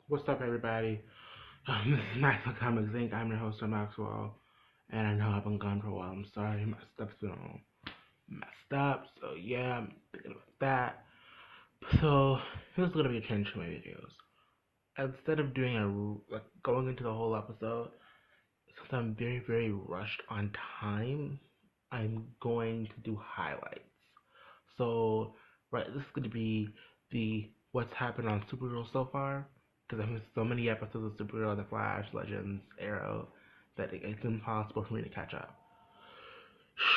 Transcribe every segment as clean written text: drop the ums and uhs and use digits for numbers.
What's up, everybody? This is Maxwell Comics Inc. I'm your host, Maxwell, and I know I've been gone for a while. I'm sorry, my stuff's been all messed up, so yeah, I'm thinking about that. So, here's gonna be a change to my videos. Instead of doing going into the whole episode, since I'm very, very rushed on time, I'm going to do highlights. So, right, this is going to be the what's happened on Supergirl so far, because I've missed so many episodes of Supergirl, The Flash, Legends, Arrow, that it's impossible for me to catch up.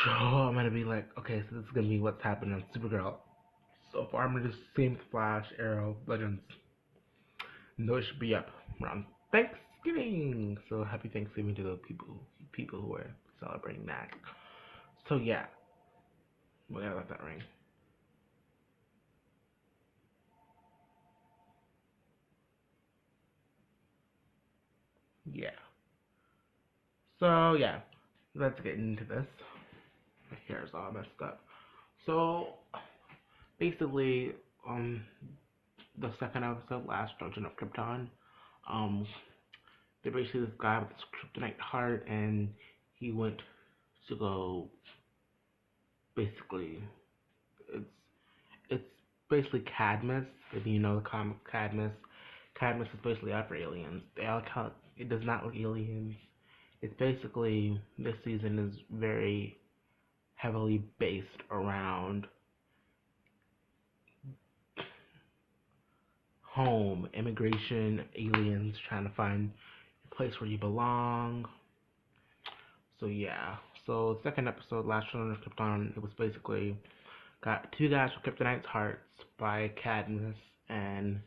So I'm gonna be like, okay, so this is gonna be what's happened on Supergirl so far. I'm gonna do same Flash, Arrow, Legends. And those should be up around Thanksgiving. So happy Thanksgiving to the people who are celebrating that. So yeah, we gotta let that ring. Yeah. So yeah, let's get into this. My hair's all messed up. So basically, um, the second episode, Last Dungeon of Krypton, um, they're basically this guy with this kryptonite heart, and he went to go. Basically, it's it's basically Cadmus. If you know the comic Cadmus, Cadmus is basically out for aliens. They all count. It does not look aliens. It's basically this season is very heavily based around home, immigration, aliens trying to find a place where you belong. So yeah. So second episode, Last Children of Krypton, it was basically got two guys with Kryptonite's hearts by Cadmus and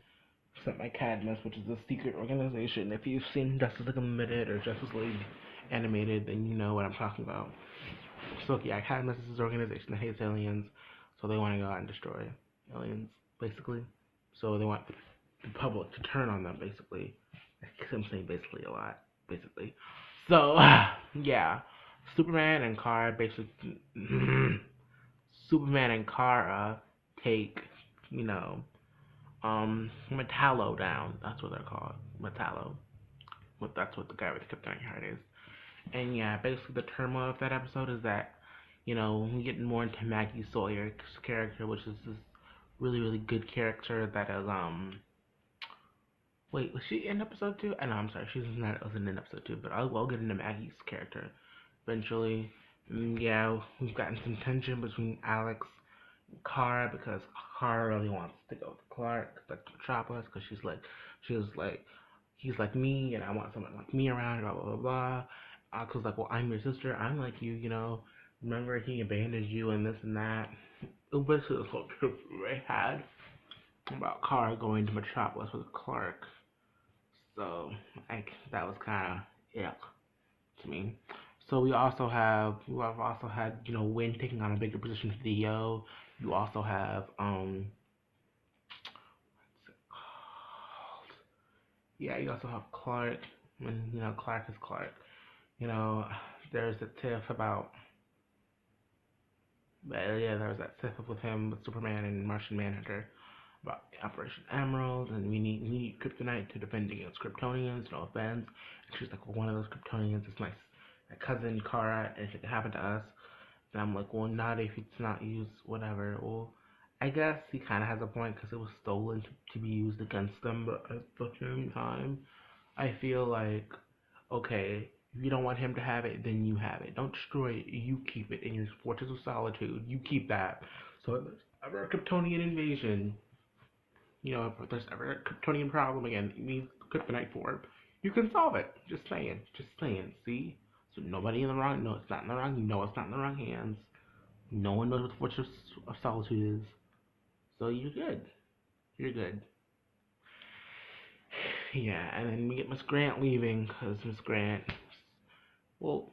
sent by Cadmus, which is a secret organization. If you've seen Justice League Unlimited or Justice League Animated, then you know what I'm talking about. So yeah, Cadmus is this organization that hates aliens, so they want to go out and destroy aliens, basically. So they want the public to turn on them, basically. I'm saying basically a lot, basically. So yeah, Superman and Kara basically, Superman and Kara take, you know, Metallo down. That's what they're called, Metallo. That's what the guy with the kryptonite heart is. And yeah, basically the turmoil of that episode is that, we get more into Maggie Sawyer's character, which is this really, really good character that is, wait, was she in episode 2? I know, I'm sorry, she's not, wasn't in episode 2, but I'll get into Maggie's character eventually. Yeah, we've gotten some tension between Alex and Kara because Kara really wants to go with Clark, like Metropolis, because he's like me, and I want someone like me around, blah, blah, blah, blah. Cause like, well, I'm your sister, I'm like you. Remember he abandoned you and this and that. It was basically this whole trip they had about Kara going to Metropolis with Clark. So, like, that was kind of ick to me. So we have also had, Win taking on a bigger position for Theo. You also have, what's it called? Yeah, you also have Clark, and, Clark is Clark. You know, there's a tiff about, yeah, there was that tiff with him, with Superman and Martian Manhunter about Operation Emerald, and we need Kryptonite to defend against Kryptonians, no offense. And she's like, well, one of those Kryptonians is my cousin Kara, and if it happened to us, then I'm like, well, not if it's not used, whatever. Well, I guess he kind of has a point because it was stolen to be used against them, but at the same time, I feel like, okay, if you don't want him to have it, then you have it. Don't destroy it. You keep it in your Fortress of Solitude. You keep that. So if there's ever a Kryptonian invasion, if there's ever a Kryptonian problem again, you need Kryptonite for, you can solve it. Just saying. Just saying. See? So nobody in the wrong. No, it's not in the wrong. You know it's not in the wrong hands. No one knows what the Fortress of Solitude is. So you're good. You're good. Yeah, and then we get Miss Grant leaving because Miss Grant. Well,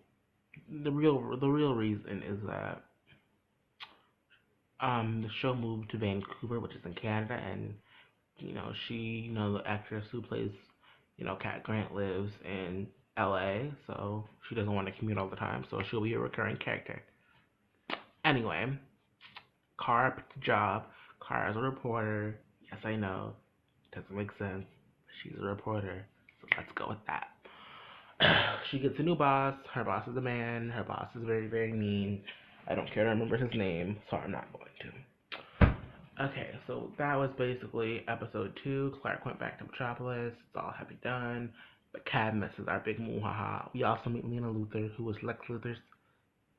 the real reason is that the show moved to Vancouver, which is in Canada, and the actress who plays Cat Grant lives in LA, so she doesn't want to commute all the time, so she'll be a recurring character. Anyway, Kara picked a job. Kara's a reporter. Yes, I know. Doesn't make sense. She's a reporter, so let's go with that. She gets a new boss. Her boss is a man. Her boss is very, very mean. I don't care to remember his name, so I'm not going to. Okay, so that was basically episode 2. Clark went back to Metropolis. It's all happy done. But Cadmus is our big muhaha. We also meet Lena Luthor, who was Lex Luthor's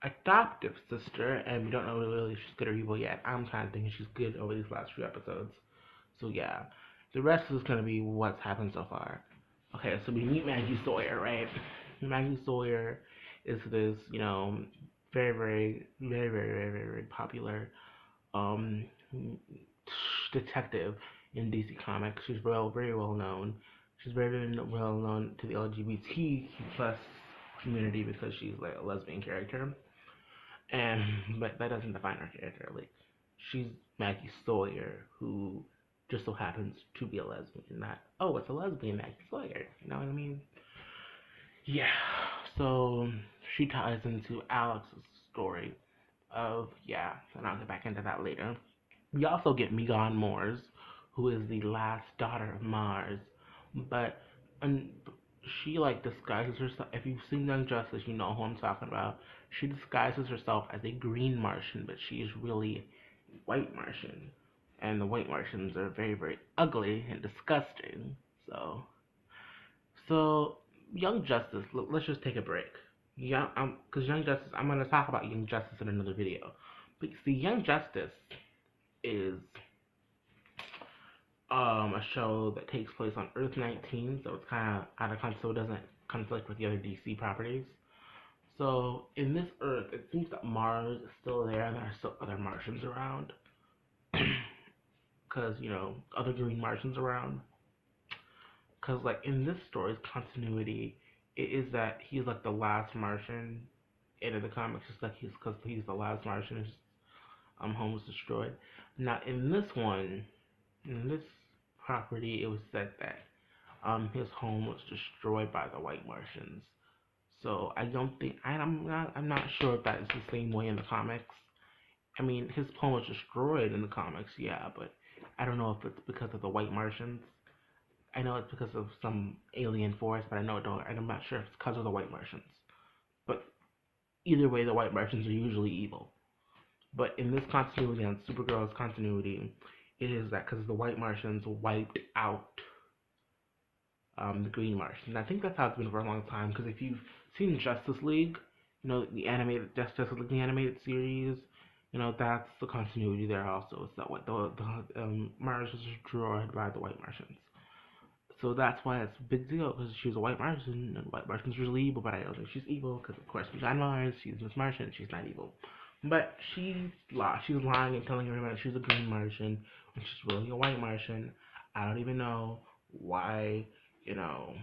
adoptive sister, and we don't know really if she's good or evil yet. I'm kind of thinking she's good over these last few episodes. So yeah, the rest is gonna be what's happened so far. Okay, so we meet Maggie Sawyer, right? Maggie Sawyer is this, very, very, very, very, very, very, very popular um detective in DC Comics. She's very well known. She's very, very well known to the LGBT plus community because she's like a lesbian character. And but that doesn't define her character. Like she's Maggie Sawyer, who just so happens to be a lesbian. Not it's a lesbian Maggie Sawyer. You know what I mean? Yeah. So she ties into Alex's story of and I'll get back into that later. We also get Megan Mars, who is the last daughter of Mars, but um, she like disguises herself. If you've seen Young Justice, you know who I'm talking about. She disguises herself as a green Martian, but she is really a white Martian, and the white Martians are very, very ugly and disgusting. So Young Justice. Let's just take a break. Yeah, because Young Justice. I'm gonna talk about Young Justice in another video. But see, Young Justice is a show that takes place on Earth 19, so it's kind of out of conflict, so it doesn't conflict with the other DC properties. So in this Earth, it seems that Mars is still there, and there are still other Martians around, because other green Martians around. Because like in this story's continuity, it is that he's like the last Martian in the comics, just like because he's the last Martian. His home was destroyed. Now in this property, it was said that his home was destroyed by the White Martians. So I don't think I'm not sure if that is the same way in the comics. I mean, his home was destroyed in the comics, yeah, but I don't know if it's because of the White Martians. I know it's because of some alien force, but I'm not sure if it's because of the White Martians. But either way, the White Martians are usually evil. But in this continuity, on Supergirl's continuity, it is that because the White Martians wiped out the Green Martians. I think that's how it's been for a long time. Because if you've seen Justice League, the animated Justice League, the animated series, that's the continuity there also. It's that what the Mars was destroyed by the White Martians. So that's why it's a big deal because she's a White Martian, and White Martians are usually evil, but I don't think she's evil because of course she's on Mars, she's Miss Martian, she's not evil. But she's lying and telling everybody she's a Green Martian when she's really a White Martian. I don't even know why, you know.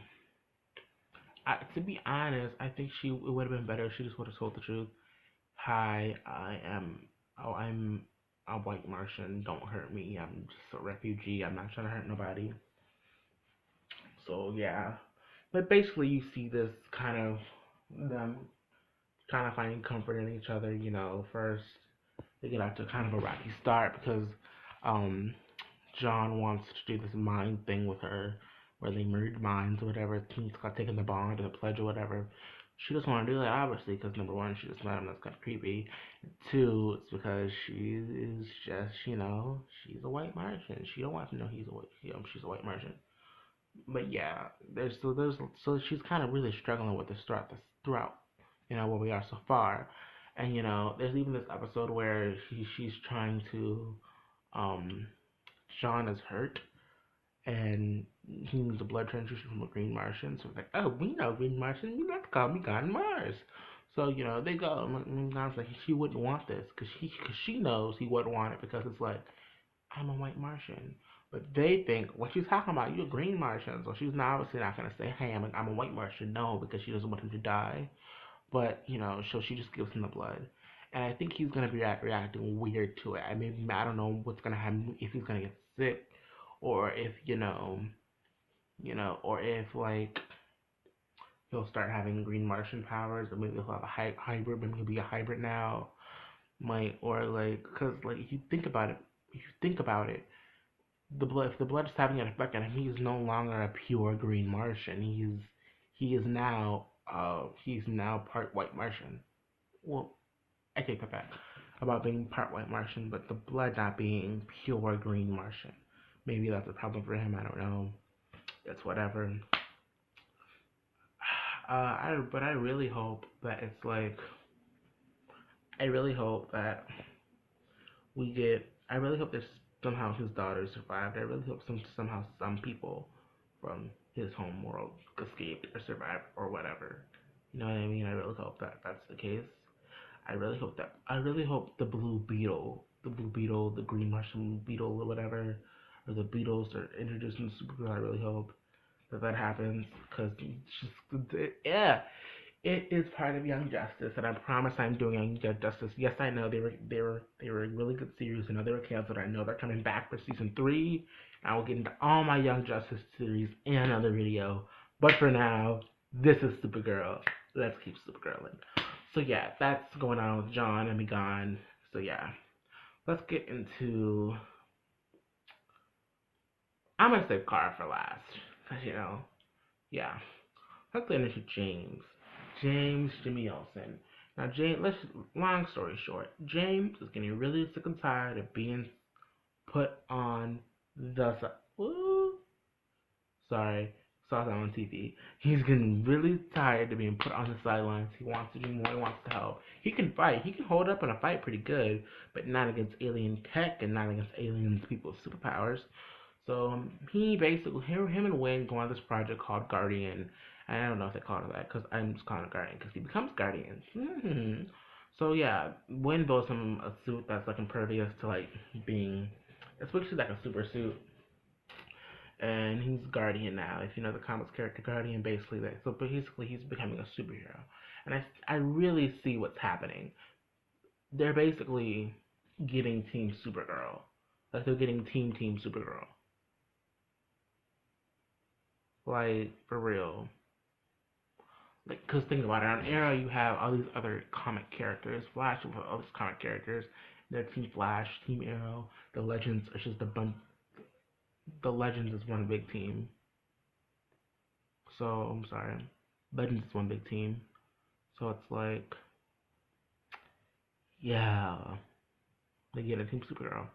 To be honest, I think it would have been better if she just would have told the truth. Hi, I'm a White Martian. Don't hurt me. I'm just a refugee. I'm not trying to hurt nobody. So yeah, but basically you see this kind of them kind of finding comfort in each other. First they get out to kind of a rocky start because um John wants to do this mind thing with her where they merge minds or whatever. He's got taking the bond or the pledge or whatever. She doesn't want to do that obviously because number one, she just met him. That's kind of creepy. Two, it's because she is just she's a white Martian. She don't want to know she's a white Martian. But yeah, so she's kind of really struggling with this throughout where we are so far, and there's even this episode where she's trying to um John is hurt and he needs a blood transfusion from a Green Martian. So it's like, oh, we know Green Martian. You have to call me God Mars. So they go. And God's like, she wouldn't want this because she knows he wouldn't want it because it's like, I'm a white Martian. But they think, what she's talking about, you're a green Martian. So she's not obviously not going to say, hey, I'm a white Martian. No, because she doesn't want him to die. But, so she just gives him the blood. And I think he's going to be reacting weird to it. I don't know what's going to happen, if he's going to get sick, or if, or if, like, he'll start having green Martian powers, or maybe he'll have a hybrid, maybe he'll be a hybrid now. Because, like, if you think about it, the blood, if the blood is having an effect on him, he is no longer a pure green Martian. He's now part white Martian. Well, I take that back about being part white Martian, but the blood not being pure green Martian. Maybe that's a problem for him. I don't know. It's whatever. But I really hope that it's like I really hope that we get. I really hope that somehow his daughter survived. I really hope somehow some people from his home world escaped or survived or whatever. You know what I mean? I really hope that that's the case. I really hope that. I really hope the blue beetle, the green Martian beetle or whatever, or the beetles are introduced in Supergirl. I really hope that that happens because yeah, it is part of Young Justice, and I promise I'm doing Young Justice. Yes, I know they were a really good series. I know they were canceled. I know they're coming back for season 3. I will get into all my Young Justice series in another video. But for now, this is Supergirl. Let's keep Supergirling. So yeah, that's going on with John and Megan. So yeah, let's get into. I'm gonna save Kara for last, cause yeah. Let's get into James. James Jimmy Olsen. Now, James. Long story short, James is getting really sick and tired of being put on the. Ooh, sorry, saw that on TV. He's getting really tired of being put on the sidelines. He wants to do more. He wants to help. He can fight. He can hold up in a fight pretty good, but not against alien tech and not against aliens, people with superpowers. So he basically, him and Wayne go on this project called Guardian. And I don't know if they call it that because I'm just calling it Guardian because he becomes Guardian. So yeah, Wayne builds him a suit that's like impervious to like being, it's basically like a super suit. And he's Guardian now. If you know the comics character Guardian, basically that. So basically, he's becoming a superhero. And I really see what's happening. They're basically getting Team Supergirl, like they're getting Team Supergirl, like for real. Like, cause think about it. On Arrow, you have all these other comic characters. Flash, you have all these comic characters. They're Team Flash, Team Arrow. The Legends are just a bunch. The Legends is one big team. So I'm sorry, Legends is one big team. So it's like, yeah, they get a Team Supergirl.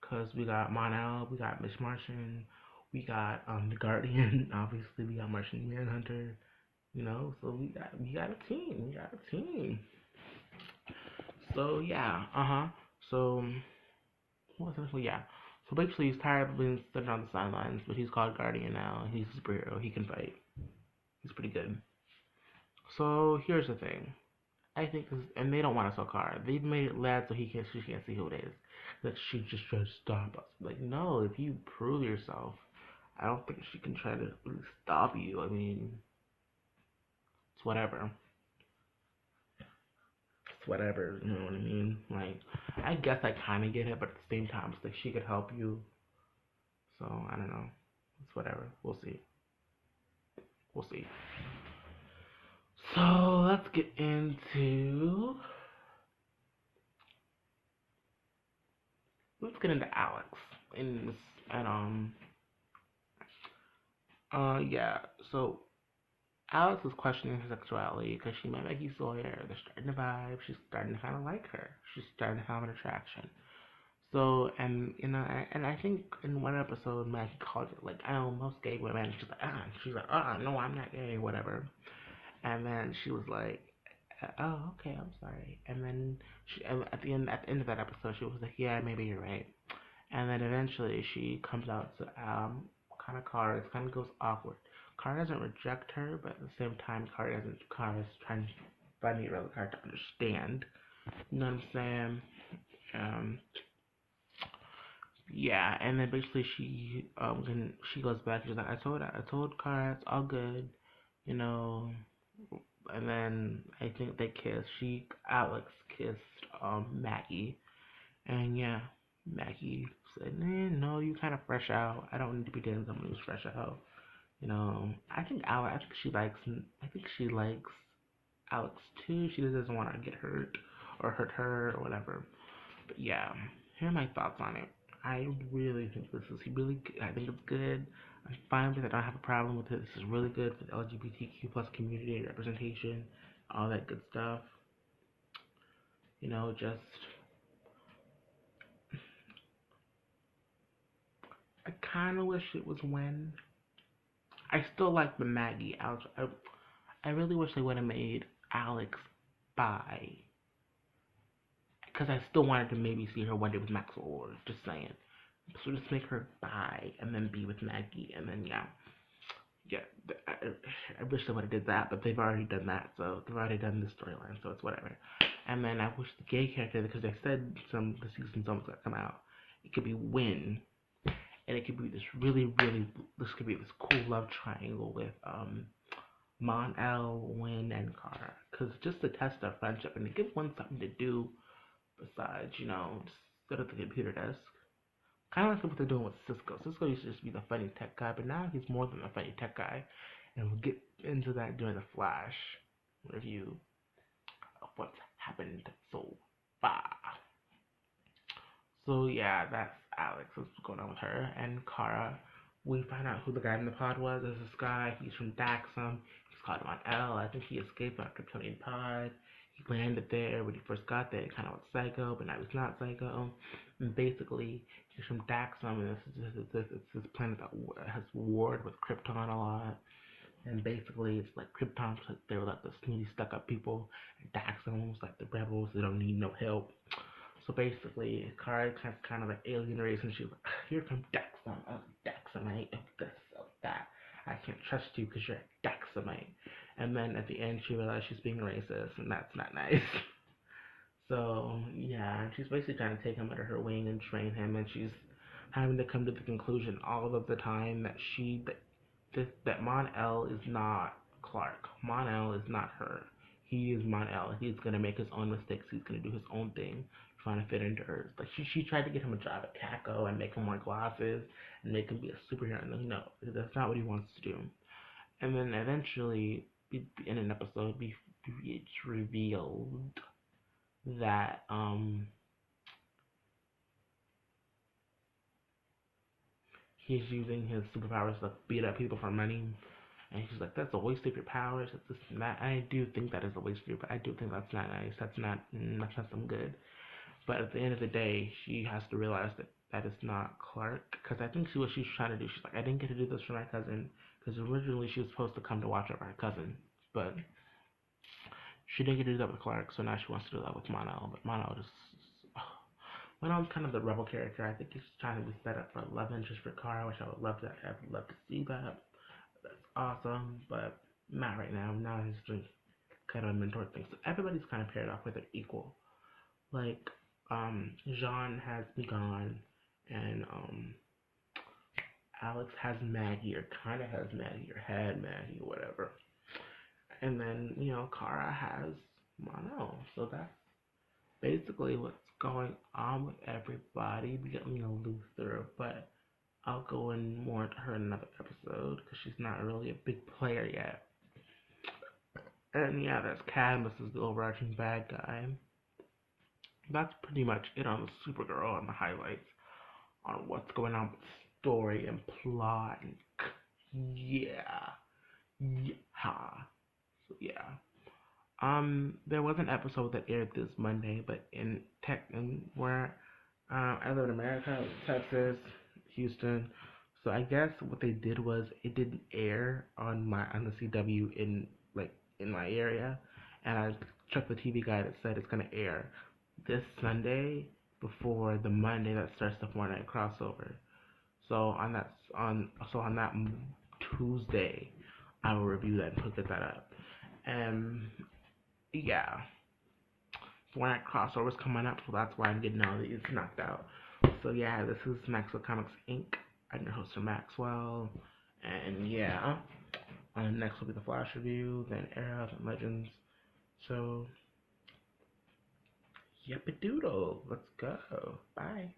Cause we got Mon-El, we got Miss Martian, we got the Guardian. Obviously, we got Martian Manhunter. So we got a team. We got a team. So yeah, So what was it? So yeah. So basically, he's tired of being sitting on the sidelines, but he's called Guardian now. He's a superhero. He can fight. He's pretty good. So here's the thing. I think this, and they don't want to sell Kara. They've made it lad so she can't see who it is. That she just tries to stop us. Like no, if you prove yourself, I don't think she can try to really stop you. I mean, it's whatever. It's whatever. You know what I mean? Like, I guess I kind of get it, but at the same time, it's like she could help you. So I don't know. It's whatever. We'll see. We'll see. So let's get into Alex and yeah. So Alex is questioning her sexuality because she met Maggie Sawyer. They're starting to vibe. She's starting to kind of like her. She's starting to have an attraction. So, and and I think in one episode Maggie called it like, oh, most gay women. She's like, no, I'm not gay, whatever. And then she was like, oh, okay, I'm sorry. And then at the end of that episode, she was like, yeah, maybe you're right. And then eventually she comes out to kind of Kara. It kind of goes awkward. Kara doesn't reject her, but at the same time, Kara's trying to find it really hard to understand. You know what I'm saying? Um, yeah, and then basically she goes back. She's like, I told Kara it's all good, you know. And then I think they kissed. Alex kissed Maggie, and yeah, Maggie said, no, you kind of fresh out. I don't need to be dating someone who's fresh out. I think Alex. I think she likes Alex too. She just doesn't want to get hurt or hurt her or whatever. But yeah, here are my thoughts on it. I really think this is really good. I think it's good. I'm fine with it. I don't have a problem with it. This is really good for the LGBTQ plus community representation, all that good stuff. Just I kind of wish it was when. I still like the Maggie Alex. I really wish they would have made Alex bi, because I still wanted to maybe see her one day with Maxwell Lord. Just saying. So just make her bi and then be with Maggie, and then yeah. I wish they would have did that, but they've already done that, so they've already done this storyline, so it's whatever. And then I wish the gay character, because they said the season's almost gonna come out. It could be Win, and it could be this this could be this cool love triangle with Mon-El, Win, and Cara, because just to test their friendship and to give one something to do besides just sit at the computer desk. Kind of like what they're doing with Cisco. Cisco used to just be the funny tech guy, but now he's more than a funny tech guy. And we'll get into that during the Flash review of what's happened so far. So yeah, that's Alex. What's going on with her and Kara? We find out who the guy in the pod was. There's this guy. He's from Daxam. He's called Mon-El. I think he escaped our Kryptonian pod. He landed there when he first got there. He kind of was psycho, but now he's not psycho. And basically, he's from Daxam, and it's this planet that has warred with Krypton a lot. And basically, it's like Krypton's like they were like the snooty, stuck-up people, and Daxam was like the rebels. They don't need no help. So basically, Kara has kind of like alien race, and she's like, "You're from Daxam. I'm Daxamite. This, that. I can't trust you because you're a Daxamite." And then at the end, she realized she's being racist, and that's not nice. So yeah, she's basically trying to take him under her wing and train him, and she's having to come to the conclusion all of the time that Mon-El is not Clark. Mon-El is not her. He is Mon-El. He's gonna make his own mistakes. He's gonna do his own thing, trying to fit into hers. Like she tried to get him a job at Kako and make him wear glasses and make him be a superhero. No, that's not what he wants to do. And then eventually, in an episode, it's revealed that he's using his superpowers to beat up people for money. And she's like, "That's a waste of your powers. It's this and that." I do think that is a waste of your. I do think that's not nice. That's not some good. But at the end of the day, she has to realize that is not Clark. Because I think what she's trying to do, she's like, "I didn't get to do this for my cousin." Because originally she was supposed to come to watch over her cousin, but she didn't get to do that with Clark. So now she wants to do that with Mon-El. But Mon-El just Mon-El's kind of the rebel character. I think he's trying to be set up for love interest for Kara, which I would love to. I would love to see that. That's awesome, but not right now. Now he's doing kind of a mentor thing. So everybody's kind of paired off with it equal. Like, Jean has gone, and Alex has Maggie, or kind of has Maggie, or had Maggie, or whatever. And then, Kara has Mon-El. So that's basically what's going on with everybody. We got Luther, but I'll go in more into her in another episode, because she's not really a big player yet. And yeah, that's Cadmus is the overarching bad guy. That's pretty much it on the Supergirl and the highlights on what's going on with story and plot. And yeah. So yeah. There was an episode that aired this Monday, but where I live in America, Texas, Houston. So I guess what they did was it didn't air on the CW in my area, and I checked the TV guide that said it's gonna air this Sunday before the Monday that starts the 4-night crossover. So on that Tuesday, I will review that and pick that up. And yeah, 4-night crossover's coming up, so that's why I'm getting all these knocked out. So yeah, this is Maxwell Comics Inc. I'm your host, Maxwell, and yeah, next will be the Flash review, then Arrow, then Legends. So, yep-a-doodle, let's go. Bye.